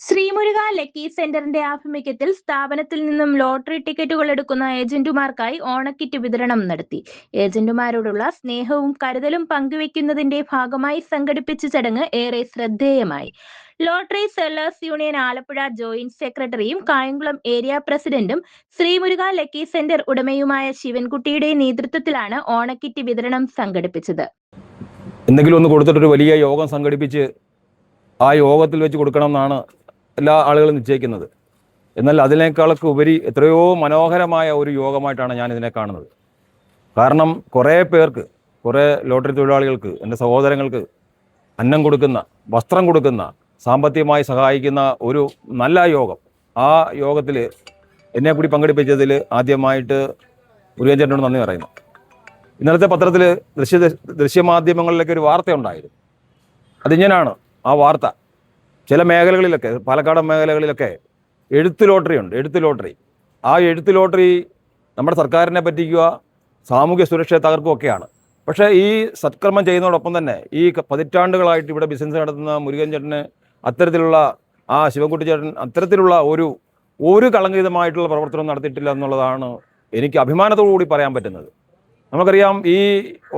Sree Muruka lucky സെന്ററിന്റെ ആഭിമുഖ്യത്തിൽ സ്ഥാപനത്തിൽ നിന്നും ലോട്ടറി ടിക്കറ്റുകൾ എടുക്കുന്ന ഏജന്റുമാർക്കായി ഓണക്കിറ്റ് വിതരണം നടത്തി. ഏജന്റുമാരോടുള്ള സ്നേഹവും കരുതലും പങ്കുവെക്കുന്നതിന്റെ ഭാഗമായി സംഘടിപ്പിച്ച ചടങ്ങ് ഏറെ ശ്രദ്ധേയമായി. Lottery sellers union Alappuzha joint സെക്രട്ടറിയും കായംകുളം ഏരിയ പ്രസിഡന്റും ശ്രീമുരുക ലക്കി സെന്റർ ഉടമയുമായ ശിവൻകുട്ടിയുടെ നേതൃത്വത്തിലാണ് ഓണക്കിറ്റ് വിതരണം സംഘടിപ്പിച്ചത്. എന്തെങ്കിലും ഒന്ന് കൊടുത്തിട്ടൊരു വലിയ യോഗം സംഘടിപ്പിച്ച് ആ യോഗത്തിൽ വെച്ച് കൊടുക്കണം എന്നാണ് എല്ലാ ആളുകളും നിശ്ചയിക്കുന്നത്. എന്നാൽ അതിനേക്കാളൊക്കെ ഉപരി എത്രയോ മനോഹരമായ ഒരു യോഗമായിട്ടാണ് ഞാൻ ഇതിനെ കാണുന്നത്. കാരണം കുറേ പേർക്ക്, കുറേ ലോട്ടറി തൊഴിലാളികൾക്ക്, എൻ്റെ സഹോദരങ്ങൾക്ക് അന്നം കൊടുക്കുന്ന, വസ്ത്രം കൊടുക്കുന്ന, സാമ്പത്തികമായി സഹായിക്കുന്ന ഒരു നല്ല യോഗം. ആ യോഗത്തിൽ എന്നെ കൂടി പങ്കെടുപ്പിച്ചതിൽ ആദ്യമായിട്ട് മുരുകൻ ചേട്ടനോട് നന്ദി പറയുന്നു. ഇന്നലത്തെ പത്രത്തിൽ ദൃശ്യമാധ്യമങ്ങളിലൊക്കെ ഒരു വാർത്തയുണ്ടായിരുന്നു. അതിങ്ങനെയാണ് ആ വാർത്ത. ചില മേഖലകളിലൊക്കെ, പാലക്കാട് മേഖലകളിലൊക്കെ എഴുത്ത് ലോട്ടറി ഉണ്ട്. എഴുത്ത് ലോട്ടറി, ആ എഴുത്ത് ലോട്ടറി നമ്മുടെ സർക്കാരിനെ പറ്റിക്കുക, സാമൂഹ്യ സുരക്ഷയെ തകർക്കുകയൊക്കെയാണ്. പക്ഷേ ഈ സത്കർമ്മം ചെയ്യുന്നതോടൊപ്പം തന്നെ ഈ പതിറ്റാണ്ടുകളായിട്ട് ഇവിടെ ബിസിനസ് നടത്തുന്ന മുരുകൻ ചേട്ടന് അത്തരത്തിലുള്ള, ആ ശിവൻകുട്ടി ചേട്ടൻ അത്തരത്തിലുള്ള ഒരു കളങ്കിതമായിട്ടുള്ള പ്രവർത്തനം നടത്തിയിട്ടില്ല എന്നുള്ളതാണ് എനിക്ക് അഭിമാനത്തോടു കൂടി പറയാൻ പറ്റുന്നത്. നമുക്കറിയാം, ഈ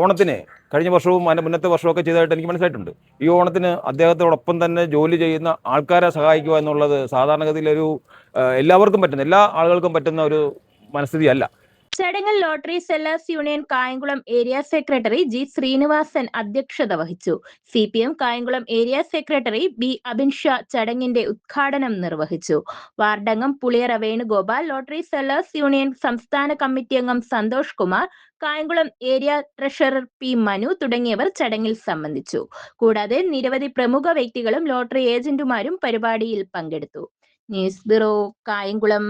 ഓണത്തിന് കഴിഞ്ഞ വർഷവും അതിൻ്റെ മുന്നത്തെ വർഷമൊക്കെ ചെയ്തതായിട്ട് എനിക്ക് മനസ്സിലായിട്ടുണ്ട്. ഈ ഓണത്തിന് അദ്ദേഹത്തോടൊപ്പം തന്നെ ജോലി ചെയ്യുന്ന ആൾക്കാരെ സഹായിക്കുക എന്നുള്ളത് സാധാരണഗതിയിൽ എല്ലാവർക്കും പറ്റുന്ന, എല്ലാ ആളുകൾക്കും പറ്റുന്ന ഒരു മനസ്ഥിതിയല്ല. ചടങ്ങിൽ lottery sellers union Kayamkulam area secretary G Srinivasan അധ്യക്ഷത വഹിച്ചു. CPM Kayamkulam area secretary B Abinsha ചടങ്ങിന്റെ ഉദ്ഘാടനം നിർവഹിച്ചു. വാർഡംഗം Puliyara Venugopal, lottery sellers union സംസ്ഥാന കമ്മിറ്റി അംഗം Santhosh Kumar, Kayamkulam area treasurer P Manu തുടങ്ങിയവർ ചടങ്ങിൽ സംബന്ധിച്ചു. കൂടാതെ നിരവധി പ്രമുഖ വ്യക്തികളും ലോട്ടറി ഏജന്റുമാരും പരിപാടിയിൽ പങ്കെടുത്തു. News bureau, Kayamkulam.